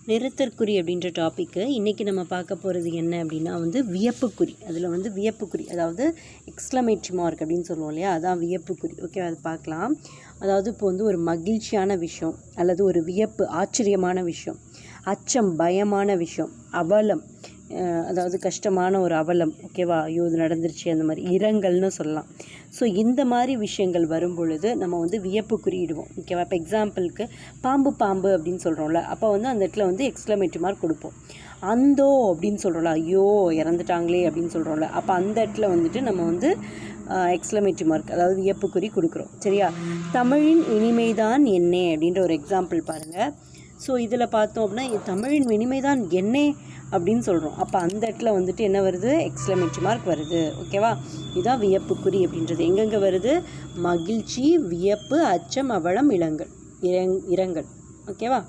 நிறுத்தற்குறி அப்படின்ற டாப்பிக்கு இன்றைக்கி நம்ம பார்க்க போகிறது என்ன அப்படின்னா வியப்புக்குறி. அதில் வியப்புக்குறி, அதாவது எக்ஸ்க்ளமேட்டரி மார்க் அப்படின்னு சொல்லுவோம் இல்லையா, அதான் வியப்புக்குறி. ஓகே, அது பார்க்கலாம். அதாவது இப்போ ஒரு மகிழ்ச்சியான விஷயம், அல்லது ஒரு வியப்பு, ஆச்சரியமான விஷயம், அச்சம், பயமான விஷயம், அவலம், அதாவது கஷ்டமான ஒரு அவலம். ஓகேவா, ஐயோ இது நடந்துருச்சு, அந்த மாதிரி இரங்கல்னு சொல்லலாம். ஸோ இந்த மாதிரி விஷயங்கள் வரும் பொழுது நம்ம வியப்பு குறியிடுவோம். ஓகேவா, இப்போ எக்ஸாம்பிளுக்கு பாம்பு பாம்பு அப்படின்னு சொல்கிறோம்ல, அப்போ அந்த இடத்துல எக்ஸ்க்ளமேட்டரி மார்க் கொடுப்போம். அந்தோ அப்படின்னு சொல்கிறோம்ல, ஐயோ இறந்துட்டாங்களே அப்படின்னு சொல்கிறோம்ல, அப்போ அந்த இடத்துல நம்ம எக்ஸ்க்ளமேட்டரி மார்க், அதாவது வியப்புக்குறி கொடுக்குறோம். சரியா, தமிழின் இனிமைதான் என்னே அப்படின்ற ஒரு எக்ஸாம்பிள் பாருங்கள். ஸோ இதில் பார்த்தோம் அப்படின்னா தமிழின் இனிமைதான் என்னே அப்படின்னு சொல்கிறோம். அப்போ அந்த இடத்துல என்ன வருது, எக்ஸ்க்ளமேட்டரி மார்க் வருது. ஓகேவா, இதுதான் வியப்புக்குறி அப்படின்றது. எங்கெங்கே வருது, மகிழ்ச்சி, வியப்பு, அச்சம், அவலம், இரங்கல். ஓகேவா.